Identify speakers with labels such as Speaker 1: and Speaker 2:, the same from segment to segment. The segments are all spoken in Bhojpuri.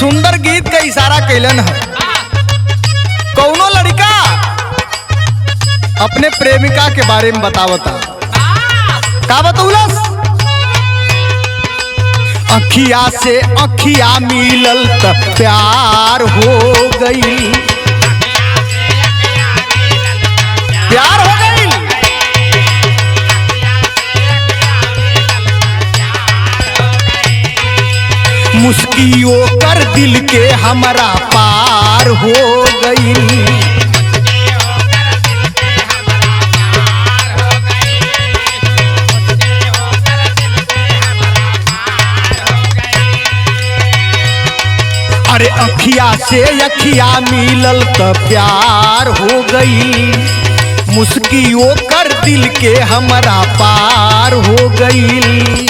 Speaker 1: सुंदर गीत का इशारा कैलन है। कौनो लड़का अपने प्रेमिका के बारे में बतावता का बतौलस। अखिया से अखिया मिलल त प्यार हो गई, प्यार हो गई। मुस्कियों कर दिल के हमारा पार हो गई। अरे अखिया से अखिया मिलल त प्यार हो गई, मुस्कियों कर दिल के हमारा पार हो गई।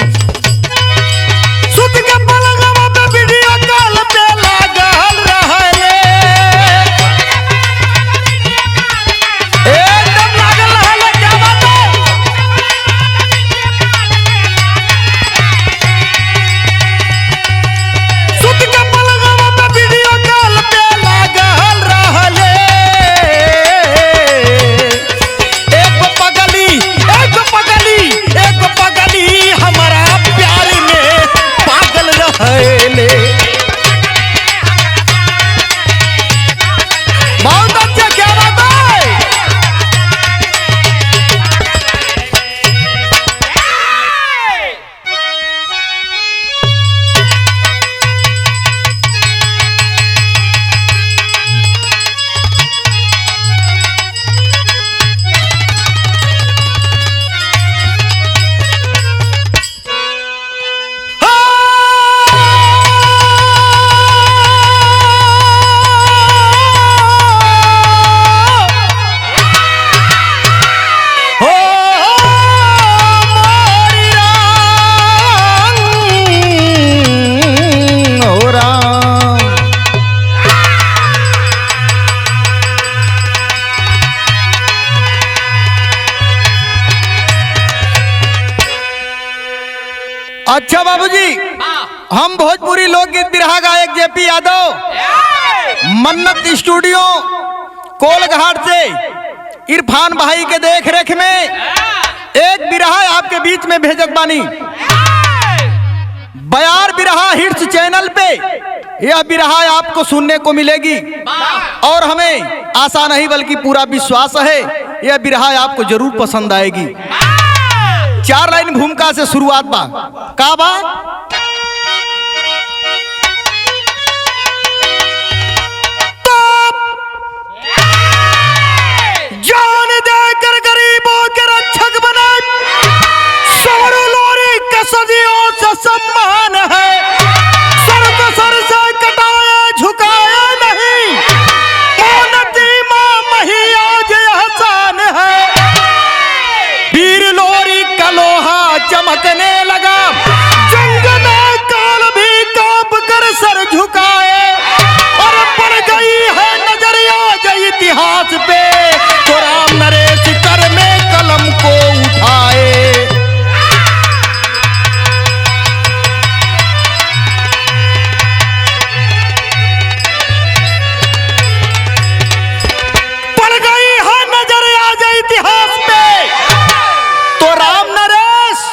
Speaker 1: अच्छा बाबूजी, हम भोजपुरी लोकगीत बिरहा गायक जेपी यादव मन्नत स्टूडियो कोलघाट से इरफान भाई के देख रेख में एक बिरहा आपके बीच में भेजत बानी। बयार बिरहा हिट्स चैनल पे यह बिरहा आपको सुनने को मिलेगी और हमें आशा नहीं बल्कि पूरा विश्वास है यह बिरहा आपको जरूर पसंद आएगी। 4 लाइन भूमिका से शुरुआत बा का बा। जान देकर गरीबों के रक्षक बने, सवरू लोरी का सदियों से सम्मान है। सर को सर से कटाए झुकाए नहीं, मोहनती मां महिया जे एहसान है। वीर लोरी का लोहा चमकने लगा, जंग में काल भी कांप कर सर झुकाए। और पड़ गई है नजरिया जो इतिहास पे, तो राम नरेश कर में कलम को उठाए। पड़ गई है नजरिया जो इतिहास पे, तो राम नरेश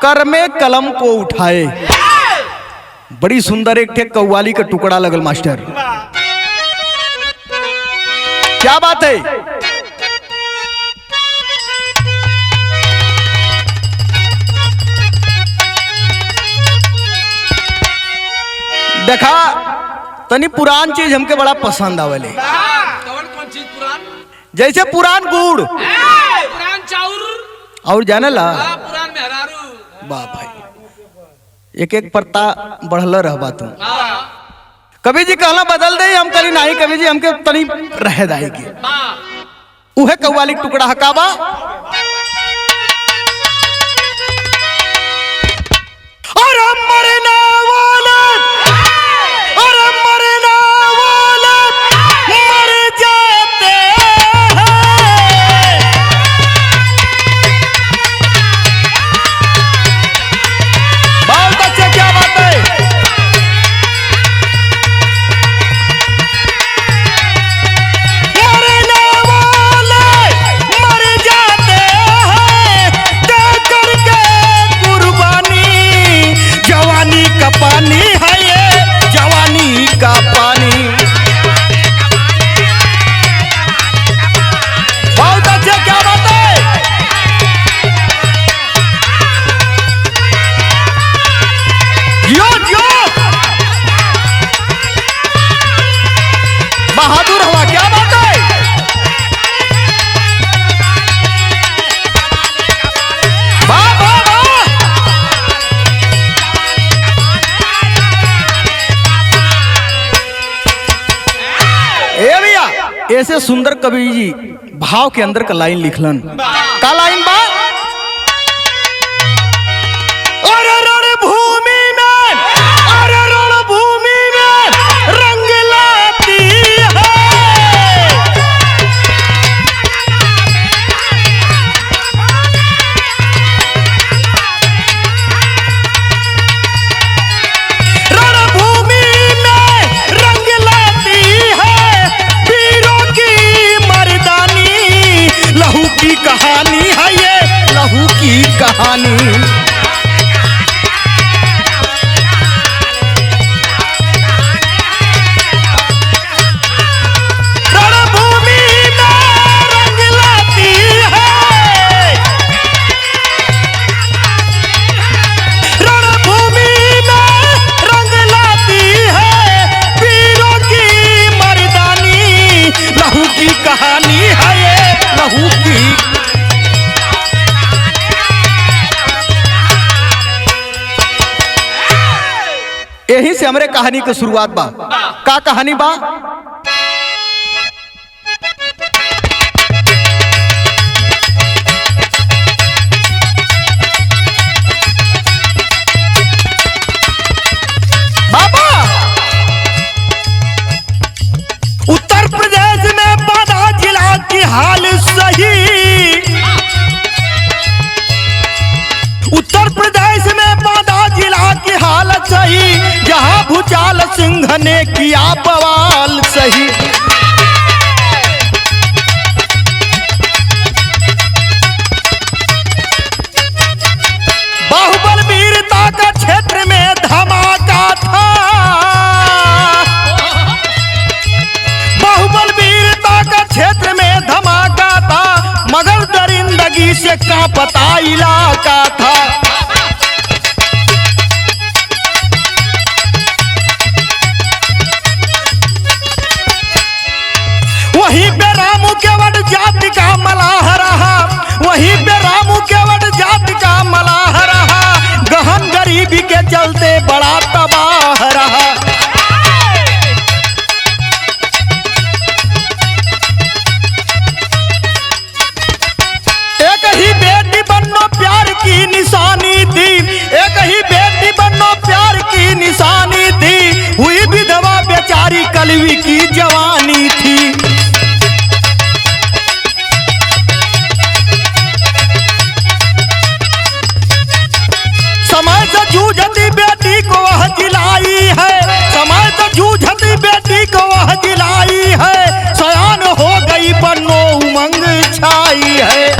Speaker 1: कर में कलम को उठाए। बड़ी सुंदर एक ठे कव्वाली का टुकड़ा लगल मास्टर, क्या बात है। देखा तनी पुरान चीज हमके बड़ा पसंद आवले।
Speaker 2: कौन चीज पुरान?
Speaker 1: जैसे पुरान गुड़,
Speaker 2: पुरान चाउर
Speaker 1: और जाने ला
Speaker 2: पुरान मेहरारू।
Speaker 1: वाह भाई, एक एक पत्ता बढ़ल रहबा तू। कभी जी कहला बदल दे, हम करी नहीं कभी जी हमके तनी रह जाएगी। उहे कव्वाली टुकड़ा हकाबा। अरे मरना वाला, अरे मरना वाला मर जाते हैं। बहुत अच्छे, क्या बात है। का पानी। बहुत अच्छे, क्या बात है। यो यो बहादुर हुआ, क्या बात है। वाह वाह वाह। ए भैया, ऐसे सुंदर कवि जी भाव के अंदर का लाइन लिखलन। का लाइन बा, अरे रणभूमि में, अरे रणभूमि में रंग लाती है। रणभूमि में रंग लाती है, वीरों की मर्दानी, लहू की कहानी है ये, लहू की कहानी। रणभूमि में रंग लाती है, रणभूमि में रंग लाती है, वीरों की मर्दानी, लहू की कहानी है ये, लहू की। यही से हमरे कहानी की शुरुआत बा। का कहानी बा, बाबा उत्तर प्रदेश में बांदा जिला की हाल सही। उत्तर प्रदेश में बांदा जिला की हालत सही, जहां भूचाल सिंह ने किया बवाल सही। बाहुबल वीरता का क्षेत्र में धमाका था, बाहुबल वीरता का क्षेत्र में धमाका था, मगर दरिंदगी से कांपता इलाका था। वहीं पे रामू केवट जाति का मलाह रहा, वहीं पे रामू केवट जाति का मलाह रहा, गहन गरीबी के चलते बड़ा तबाह रहा। एक ही बेटी बनो प्यार की निशानी थी, एक ही बेटी बनो प्यार की निशानी थी, हुई विधवा बेचारी कलवी की जवानी थी। समय से जूझती बेटी को वह जिलाई है, समय से जूझती बेटी को वह जिलाई है, सयान हो गई बनो उमंग छाई है।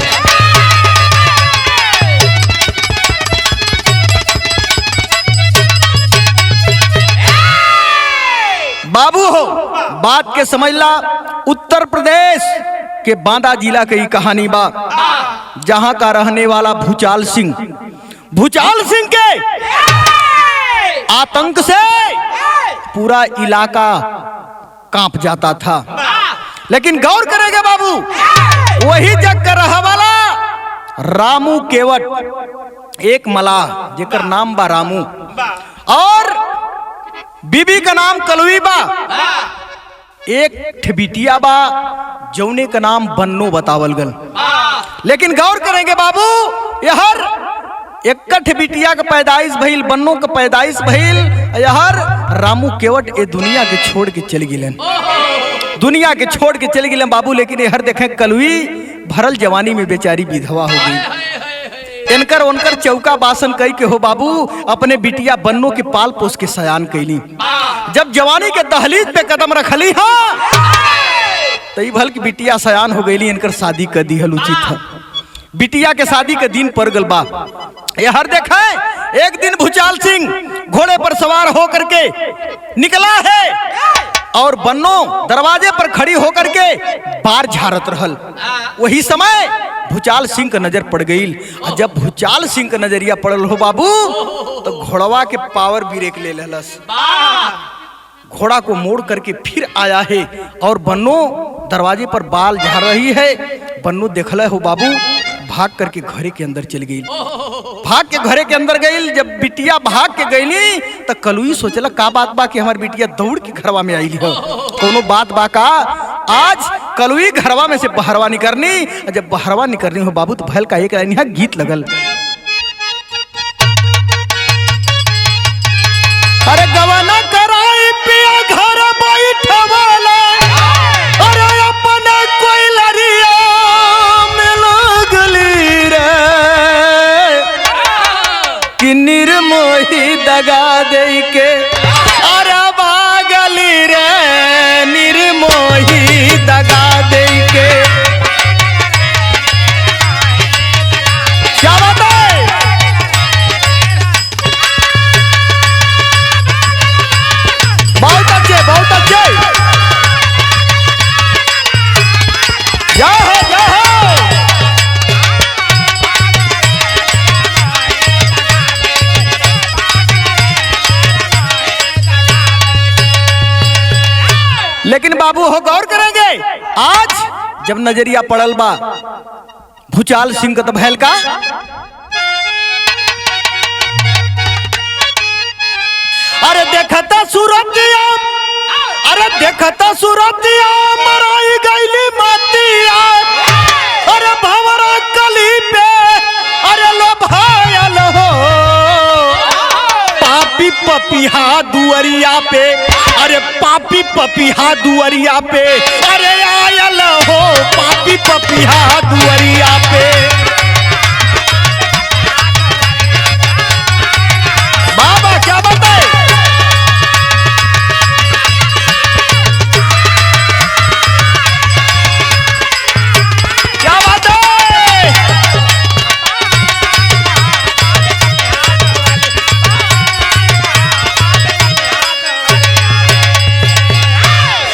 Speaker 1: बाबू हो, बात के समझ ला, उत्तर प्रदेश के बांदा जिला की कहानी बा, जहां का रहने वाला भूचाल सिंह, भूचाल सिंह के आतंक से पूरा इलाका कांप जाता था। लेकिन गौर करेंगे बाबू, वही जग का रहा वाला रामू केवट, एक मलाह जेकर नाम बा रामू, और बीबी का नाम कलवी बा, एक ठबिटिया बा जौने का नाम बन्नो बतावल गल। लेकिन गौर करेंगे बाबू, यहर एक बिटिया का पैदाइश भइल, बन्नो का पैदाइश भइल, यहर रामू केवट ए दुनिया के छोड़ के चल गिलन, दुनिया के छोड़ के चल गिलन बाबू। लेकिन यहर देखें कलवी भरल जवानी में बेचारी विधवा हो गई, इनकर उनकर चौका बासन कई के हो बाबू, अपने बिटिया बन्नो के पाल पोस के सयान कैली। जब जवानी के दहलीज पे कदम रखली हाँ, तई भल की बिटिया सयान हो गई, इनकर शादी कर दी हल उचित है। बिटिया के शादी के दिन पर गल बा, हर देखा है एक दिन भूचाल सिंह घोड़े पर सवार होकर के निकला है और बन्नो दरवाजे पर खड़ी होकर के बार झाड़त रहल। वही समय भूचाल सिंह का नजर पड़ गई। और जब भूचाल सिंह का नजरिया पड़ल हो बाबू तो घोड़वा के पावर ब्रेक ले लेलस। घोड़ा को मोड़ करके फिर आया है और बन्नो दरवाजे पर बाल झाड़ रही है। बन्नो देखला हो बाबू, भाग करके घरे के अंदर चल गई। भाग के घरे के अंदर गई। जब बिटिया भाग के गईली तो कलुई सोचला का बात बा कि हमार बिटिया दौड़ के घरवा में आईली हो, कोनो बात बा का। आज कलुई घरवा में से बहरवा निकरनी। जब बहरवा निकरनी हो बाबू तो भैल का एक लाइन यहाँ गीत लगल। अरे गवाना कराई पिया घर बैठवाला, अरे अपना कोई लरिया में लगली रे कि निर्मोही दगा दे के अरे भागली रे, निर्मोही दगा दे के। क्या बात है? बहुत अच्छे, बहुत अच्छे। जा हो, जा हो। लेकिन बाबू हो गौर करेंगे, आज जब नजरिया पड़ल बा भूचाल सिंह का तो भैल का अरे देखता सूरतिया, अरे देखता सूरतिया मराई गईली मातिया, अरे भंवरा कली पे अरे लो भायल हो, पापी पपिहा दुअरिया पे, अरे पापी पपिहा दुअरिया पे, अरे आयल हो पापी पपिहा दुअरिया पे। बाबा क्या बात है? क्या बात है?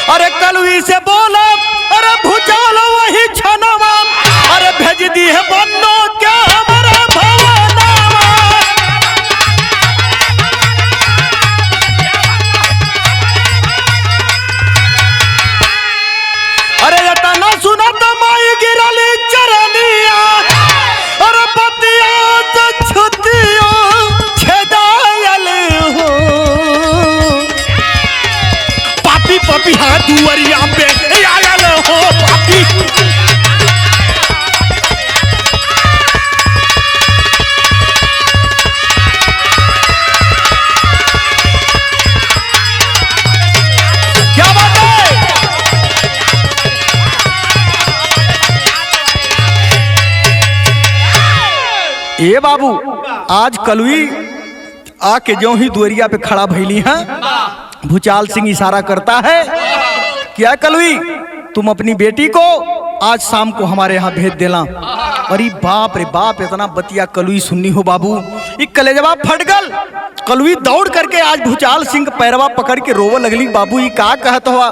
Speaker 1: अरे कलुई से बोला, अरे भूचाल वही छनवा, अरे भेज दी है बन्नो क्या हमारा भवनवा। अरे यता ना सुना तो माई गिरली चरनिया, अरे पतिया तो छुतियो छेदायल हो, पापी पपी हाथ दुअरिया पे आयल हो पापी। क्या बात है? ए बाबू, आज कलुई आके जो ही दुअरिया पे खड़ा भइली है, भूचाल सिंह इशारा करता है, क्या कलुई तुम अपनी बेटी को आज शाम को हमारे यहाँ भेज देना। अरे बाप रे बाप, इतना बतिया कलुई सुननी हो बाबू, ये कलेजवा फट गल। कलुई दौड़ करके आज भूचाल सिंह का पैरवा पकड़ के रोवे लगली। बाबू ये का कहत हुआ,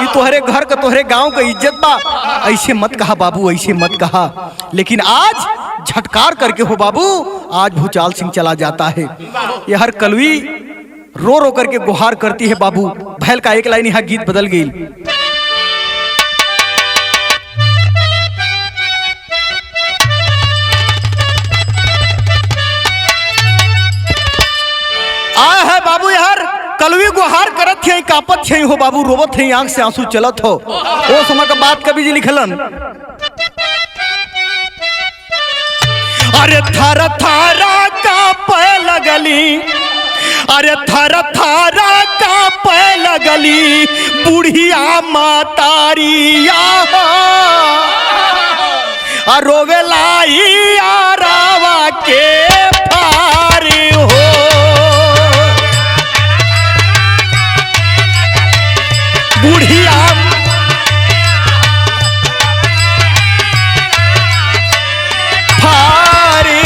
Speaker 1: ये तोहरे घर का तोहरे गांव का इज्जत बा, ऐसे मत कहा बाबू, ऐसे मत कहा। लेकिन आज झटकार करके हो बाबू, आज भूचाल सिंह चला जाता है। ये हर कलुई रो रो करके गुहार करती है बाबू। भैल का एक लाइन यहाँ गीत बदल गई। आया है बाबू, यार कलुई गुहार करत थे, कापत थे हो बाबू, रोवत थे, आंख से आंसू चलत हो। वो समय का बात कवि जी लिखलन, अरे थर थारा कांपे लगली, अरे थर थारा कांपे लगली बुढ़िया मातारिया, रोवे लाई आरावा के पारी हो। बुढ़िया फारी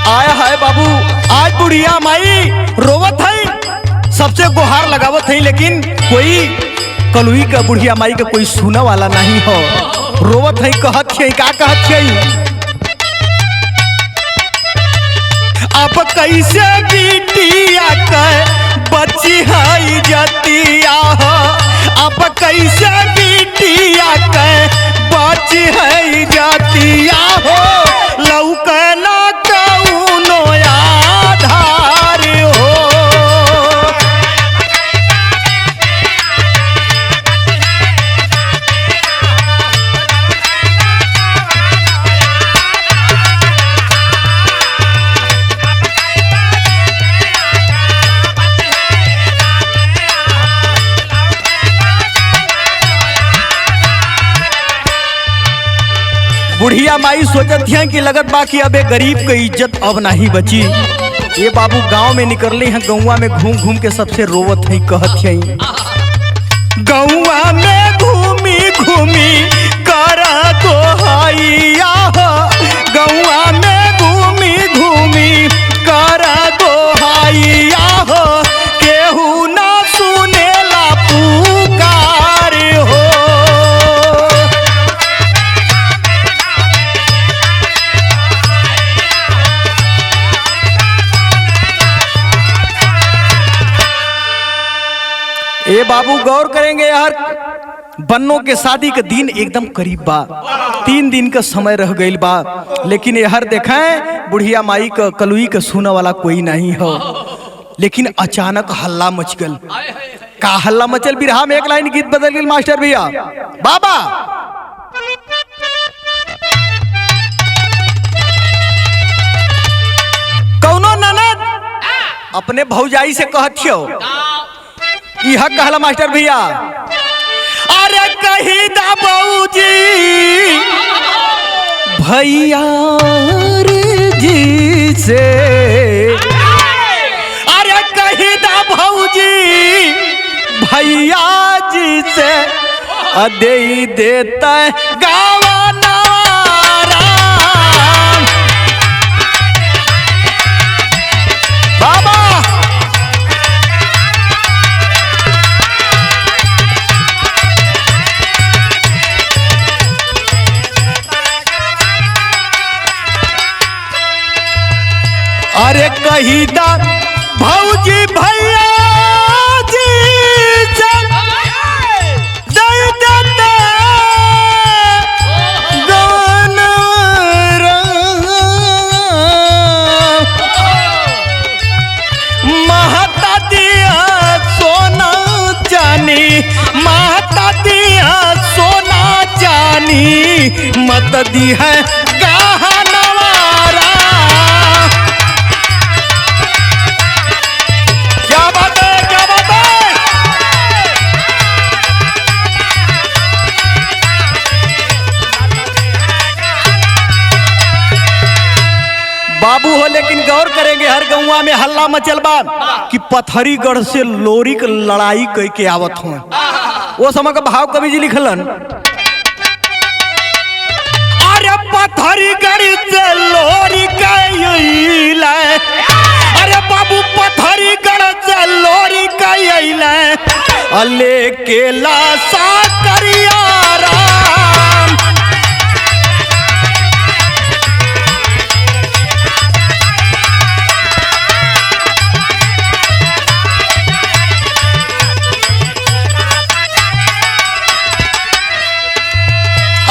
Speaker 1: आया है बाबू, आज बुढ़िया माई रोवत है, सबसे गुहार लगावत है, लेकिन कोई कलुई का बुढ़िया माई का कोई सुना वाला नहीं हो। रोवत है, कहत है, का कहत है, अब कैसे बिटिया के बची है जतिया हो, अब कैसे बिटिया के बची है जतिया हो, लौकला कौनो आधार हो। बुढ़िया माई सोचत है कि लगत बा कि अबे गरीब के इज्जत अब नहीं बची। ये बाबू गांव में निकलले हैं, गौवा में घूम घूम के सबसे रोवत है, कहत है, गौवा में घूमी घूमी कर दोहाइया हो, गौवा में घूमी घूमी कर दोहाइया हो, केहू ना सुनेला पुकार हो। ए बाबू गौर करेंगे यार, बन्नों के शादी के दिन एकदम करीब बा, 3 दिन का समय रह गई बा, लेकिन यार देखें बुढ़िया माई का कलुई का सुना वाला कोई नहीं हो। लेकिन अचानक हल्ला मच गल। का हल्ला मचल? बिरहा में एक लाइन गीत बदल गई मास्टर भैया। बाबा कौनो ननद अपने भौजाई से कहत हो, यह कहला मास्टर भैया, अरे कही दा बऊजी भैया जी से, अरे कही दा भौजी भैया जी से, दे देता गावा नाराम। बाबा अरे कही दा भौजी भैया जी से, दे देते गान महता दिया सोना चानी, महता दिया सोना चानी, मत दी है गहनवारा। क्या बात है, क्या बात है। बाबू हो, लेकिन गौर करेंगे हर गौवा में हल्ला मचल बा कि पत्थरीगढ़ से लोरी के लड़ाई कह के आवत हो। वो समय का भाव कवि जी लिखलन, अरे पत्थरीगढ़ से लोरी कइला, अरे बाबू पत्थरीगढ़ से लोरी कइला, अले केला सा करिया राम।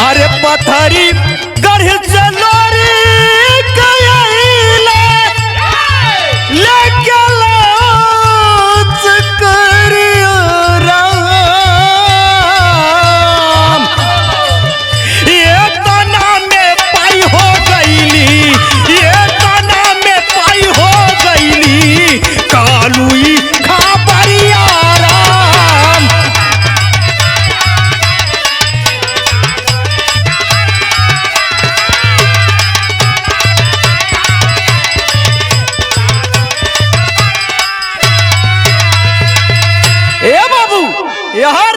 Speaker 1: अरे पत्थरीगढ़ से लोरी कइला, लेके लाच करिया राम। ये तना में पाई हो गईली, ये तना में पाई हो गईली, कालुई खाबरिया राम। यार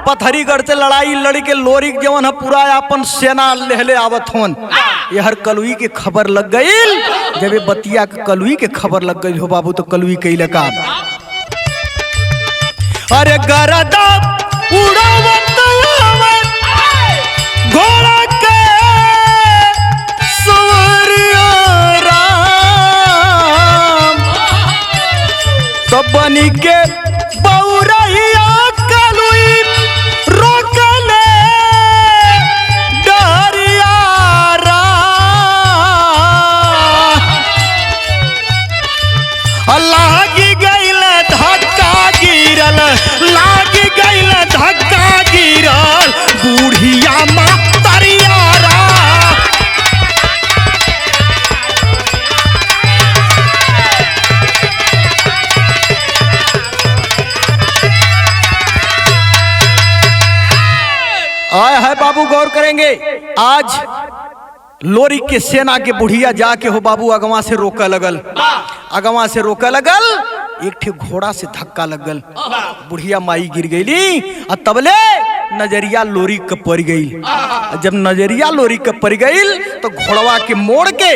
Speaker 1: पत्थरीगढ़ से लड़ाई लड़ी के लोरी जवन है पूरा अपन सेना लेहले आवत होन। यार कलुई के खबर लग गई, जब ये बतिया के कलुई के खबर लग गई हो बाबू, तो कलुई कइले का अरे गरदा उड़ावत आवे घोड़ा के सवरिया राम तो बनी के बौरहिया कलुई रोकले डरिया लागी गईल धक्का गिरल लागी गईल धक्का गिरल बूढ़िया मातरिया रा आया है बाबू, गौर करेंगे। आज लोरी के सेना के बुढ़िया जाके हो बाबू अगवा से रोका लगल, अगवा से रोका लगल, एक ठे घोड़ा से धक्का लगल, बुढ़िया माई गिर गईली और तबले नजरिया लोरी के पड़ गई। जब नजरिया लोरी के पड़ गई तो घोड़वा के मोड़ के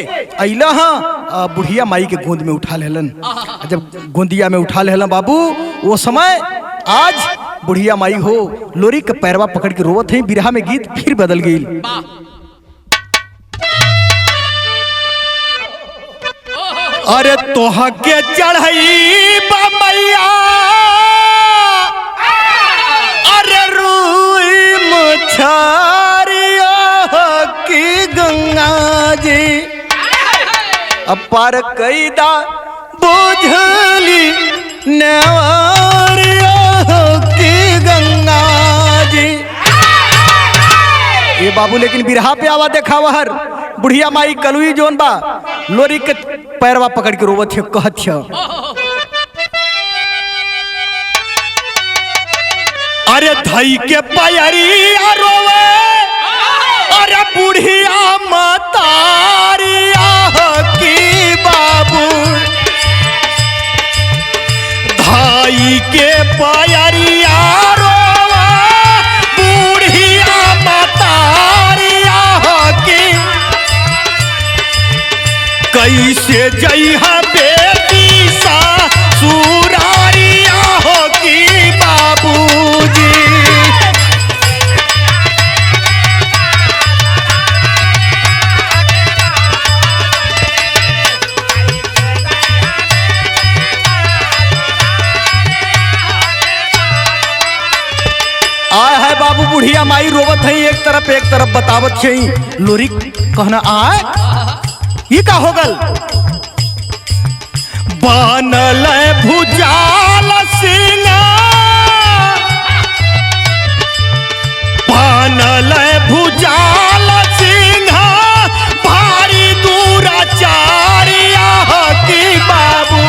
Speaker 1: अइला हाँ बुढ़िया माई के गोंद में उठा लेलन। जब गोंदिया में उठा लेलन बाबू, वो समय आज बुढ़िया माई हो लोरी के पैरवा पकड़ के रोवत है। बिरहा में गीत फिर बदल गई। अरे तोहा के चढ़ई मैया अरे रूई मछारिया की गंगा जी अपार कैदा बुझली नेवरिया की गंगा जी। ये बाबू लेकिन बिरहा पे आवा देखा वहर बुढ़िया माई कलुई जोन बा लोरी के पैरवा पकड़ के रोवत है, कहत है अरे धई के पैरिया रोवे अरे बुढ़िया मतारिया की बाबू धई के पैरिया रोवे बुढ़िया मतारिया की कैसे जइहा बेटी सा सुरारिया हो की बाबूजी। आय है बाबू बुढ़िया माई रोवत है, एक तरफ बतावत है। लोरी कहना आय ये का होगल बनल भुजाल सिंगा बनल भुजाल सिंहा भारी दूराचारिया की बाबू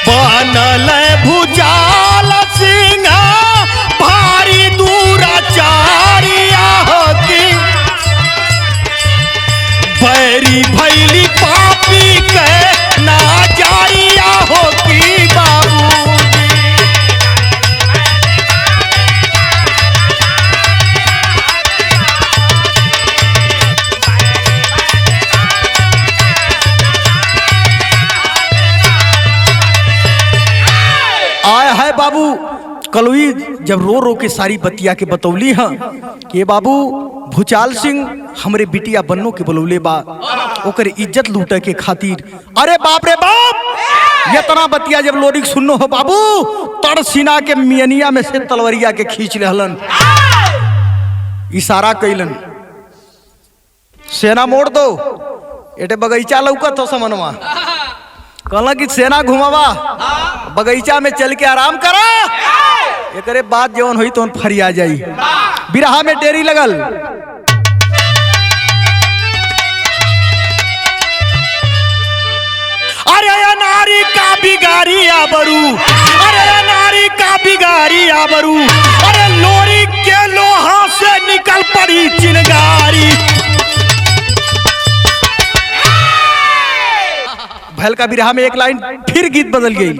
Speaker 1: बनल भुजाल सिंहा भारी दूराचारिया की बैरी भैली पापी के ना जारिया हो की बाबू। आया है बाबू कलुई जब रो रो के सारी बतिया के बतौली हाँ कि बाबू भूचाल सिंह हमरे बिटिया बन्नो के बलौले बा ओकर इज्जत लूटे के खातिर। अरे बाप रे बाप, इतना बतिया जब लोरी सुनो हो बाबू तड़ सीना के मियनिया में से तलवरिया के खींच लेहलन, इशारा कैलन सेना मोड़ दो। एटे बगीचा लौकत हो समनवा, कहला कि सेना घुमावा बगीचा में चल के आराम करा, एकरे बाद जवन हुई तो फरिया जाई। बिरहा में डेरी लगल अरे नारी का बिगारी आबरू, अरे नारी का बिगारी आबरू, अरे लोरी के लोहा से निकल पड़ी चिनगारी। भैल का बिरहा में एक लाइन फिर गीत बदल गई।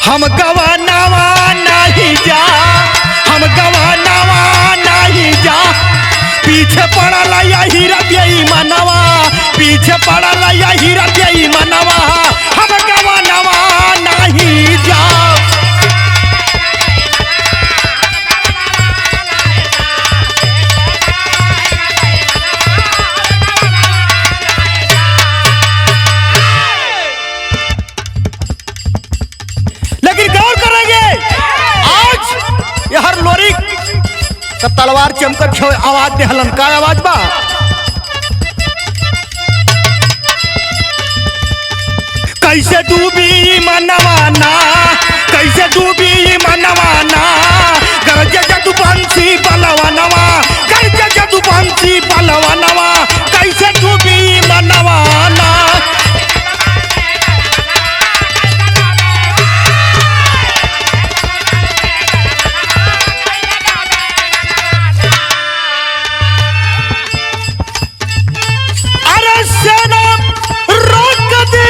Speaker 1: हम गवानावा नहीं जा, हम गवानावा नहीं जा, पीछे पड़ल यही रबिया पीछे पड़ल यही रतिया मनवा हम गवनवा नहीं जाओ। लेकिन गौर करेंगे आज यहर लोरी का तलवार चमकत आवाज दे हलन का आवाज बा। कैसे डूबी मनवाना कैसे डूबी मनवाना गरज जदुवंशी बलवनवा गरज जदुवंशी बलवनवा कैसे डूबी मनवाना। अरे सेना रोक दे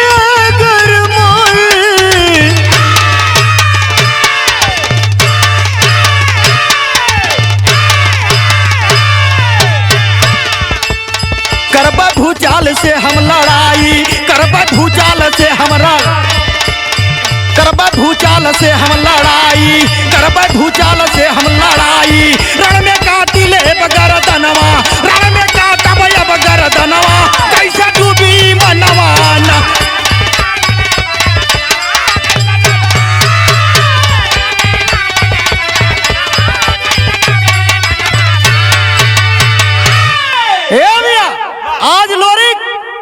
Speaker 1: करबा भूचाल से हम लड़ाई करबा भूचाल से हमरा करबा भूचाल से हम लड़ाई करबा भूचाल से हम लड़ाई रण में काटिले बगरदनवा रण में काटब बगरदनवा कैसे डूबी मनवाना। आज लोरी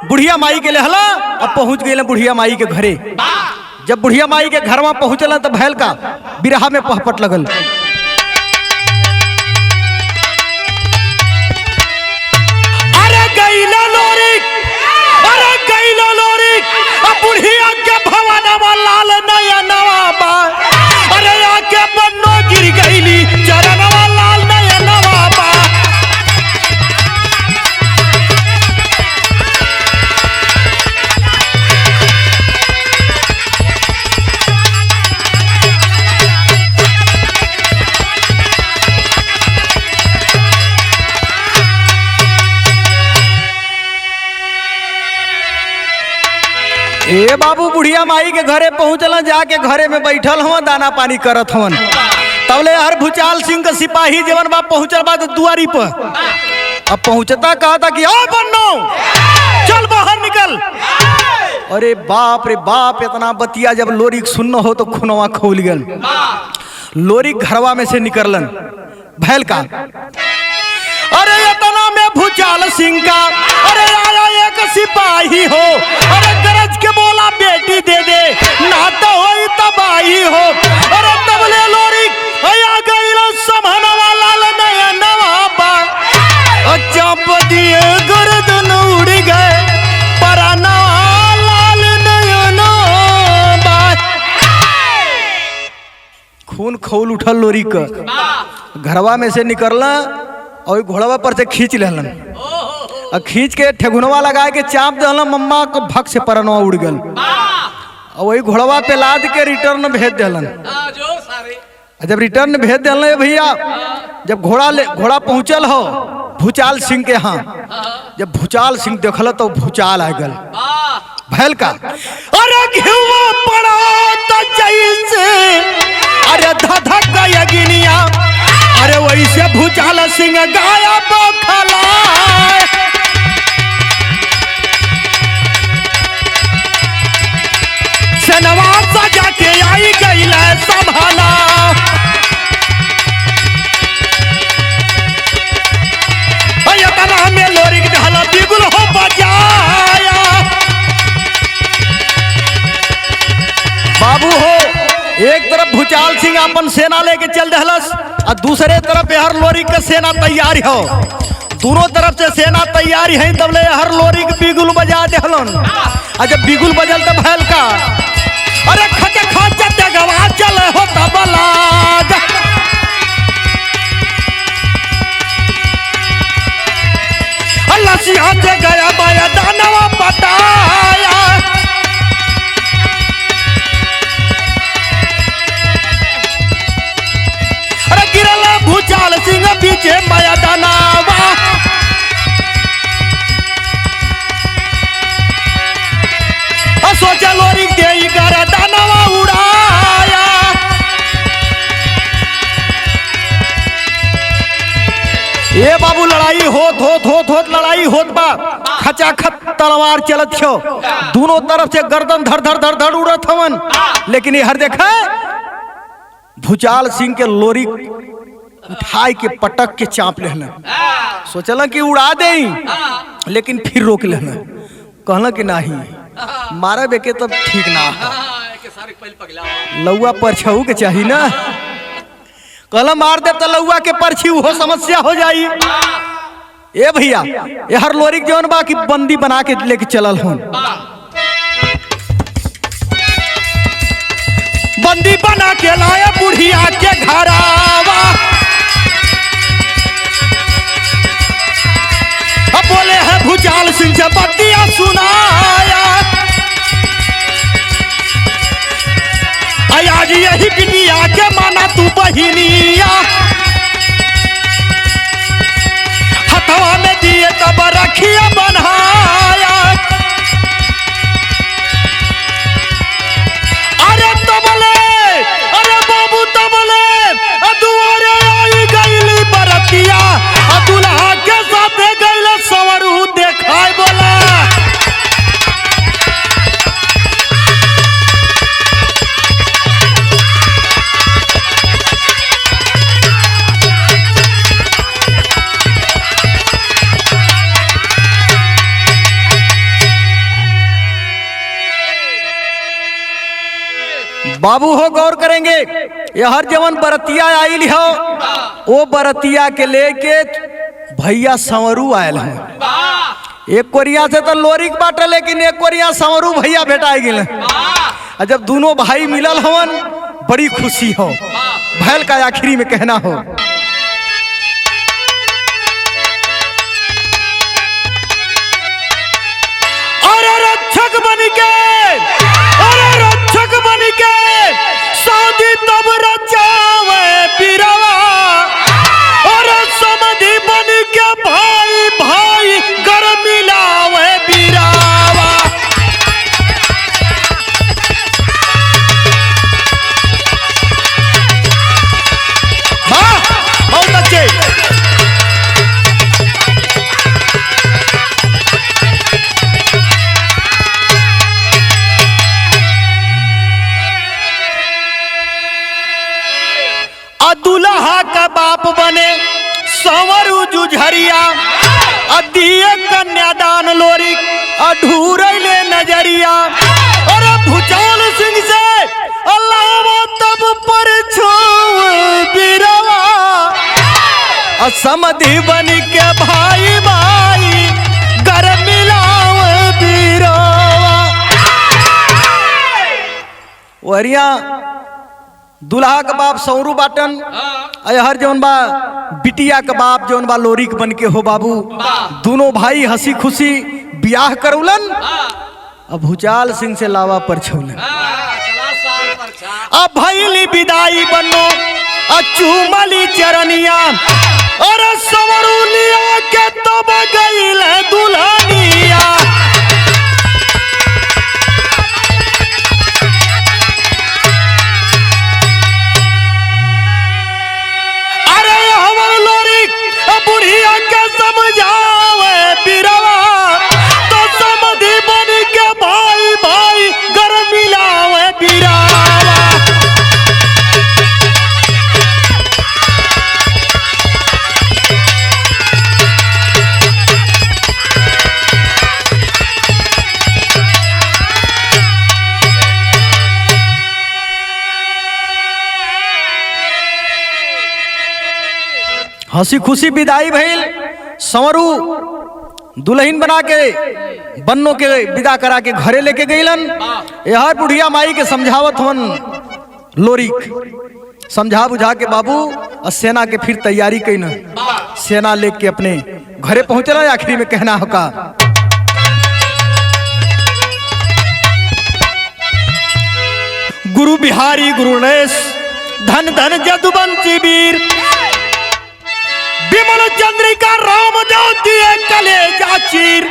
Speaker 1: बुढ़िया माई के लेहला अब पहुंच गए बुढ़िया माई के घरे। जब बुढ़िया माई के घर में पहुंचल तो भैल का बिरहा में पहपट लगल। अरे गईला लोरी अरे गईला लोरी अब बुढ़िया के भवनवा लाल नयनवा बा अरे आके बन्नो गिर गईली चरणवा लाल नयनवा बा। ए बाबू बुढ़िया माई के घरे पहुंचल जाके घरे में बैठल हूँ दाना पानी करत हवन। तबले हर भूचाल सिंह का सिपाही जवन बा पहुंचल बा दुआरी पर। अब पहुंचता कहा था कि आ बन्नो चल बाहर निकल। अरे बाप इतना बतिया जब लोरी सुनना हो तो खुनवा खोल गल। लोरी घरवा में से निकलन भैल का अरे इतना में भूचाल सिंह का अरे आया एक सिपाही हो अरे गरज के बोला बेटी दे दे ना तो होई तबाही हो। अरे तबले लोरी आया गईला समहनवा लाल नयनवा बा चंप दिए गर्दन उड़ गए परनवा लाल नयनवा बा। खून खौल उठल लोरी का घरवा में से निकलना और घोड़वा पर से खींच लेलन और खींच के ठेगुनवा लगा के चाप दहलन मम्मा को भक से परनवा उड़ गल और वही घोड़वा पे लाद के रिटर्न भेज देलन। जब रिटर्न भेज देलन भैया जब घोड़ा पहुंचल हो भूचाल सिंह के यहाँ जब भूचाल सिंह देखल तो भूचाल आ गल भैल का अरे घिवा पड़ा तो जैसे अरे धधक यगिनिया अरे वैसे भूचाल सिंह गाया बखला सनवा सजा के आई गई संभाला। में लोरी के ढाला बिगुल हो बजाया बाबू हो। एक तरफ भूचाल सिंह अपन सेना लेके चल दहलस और दूसरे तरफ हर लोरी का सेना तैयार हो। दोनों तरफ से सेना तैयारी है तब ले हर लोरी के बिगुल बजा देहलन। और जब बिगुल बजल तब भैल का अरे खच खच गवा चल हो तबला लसिया से गया बाया दानवा पटाया। अरे गिरला भूचाल सिंह पीछे माया दानवा मैदानवा उड़ाया। ए बाबू लड़ाई होत लड़ाई होत बा। खचाखच तलवार चलत छो, दोनों तरफ से गर्दन धड़ धड़ धड़ धड़ उड़त हवन। लेकिन ये हर देखा भूचाल सिंह के लोरी उठाई के पटक के चाप लेना, सोचला कि उड़ा दे, लेकिन फिर रोक लेना, कहला कि नहीं मारा बेके तब ठीक ना लौआ परछऊ के चाहिए ना, कहला मार दे तो लौआ के परछी हो समस्या हो जाई। ए भैया ये हर लोरी जौन बा की बंदी बना के लेके चलल हन, बंदी बना के लाया बुढ़िया के घरावा। अब बोले है भूचाल सिंह से बतिया सुनाया, आज यही बिटिया के माना तू बहिनिया, हथवा में दिए तब रखिया बनाया। अरे तबले अरे बाबू तबले दुआरे आई गईली बरतिया, दुल्हा के साथे गईले सवरू देखाय बोला। बाबू हो गौर करेंगे, ये हर जवन बरतिया आयल हो वो बरतिया के लेके भैया संवरू आयल हो। एक कोरिया से तो लोरी के बाटे, लेकिन एक कोरिया संवरू भैया भेटा गिल। जब दोनों भाई मिलल हवन बड़ी खुशी हो। भैल का आखिरी में कहना हो, अरे रक्षक बन के, अरे रक्षक बन के शादी तब रचावे बिरवा, और समधि बन के भाई भाई घर मिलावे बिरावा। हाँ बहुत अच्छे। दुल्हा का बाप बने संवरू जुझरिया, दिए कन्यादान लोरी अधूरले नजरिया। और भूचाल सिंह से अल्लाह तब पर बिरवा, समधि बन के भाई भाई घर मिलाओ बिरवा। वरिया दुल्हा का बाप सौरू बाटन, हर जौन बा बिटिया का बाप जौन बा लोरी के बन के हो बाबू। दोनों भाई हंसी खुशी ब्याह करौलन। अब भूचाल सिंह से लावा पर छौलन। अब भैली विदाई बनो चूमली चरनिया, और सवरू लिया के तब गईल दुल्हनिया। बुढ़िया के समझावे बिरवा, तो समधि बन के भाई भाई घर मिलावे बिरावा। हंसी खुशी विदाई भइल। संवरू दुल्हन बना के बन्नों के विदा करा के घरे लेके गईलन। यार बुढ़िया माई के समझावत हवन लोरिक, समझा बुझा के बाबू और सेना के फिर तैयारी कईन। सेना लेके अपने घरे पहुंचला। आखिरी में कहना होगा, गुरु बिहारी गुरु गणेश धन धन जदुवंशी वीर, विमल चंद्रिका राम ज्योति कलेजा चीर।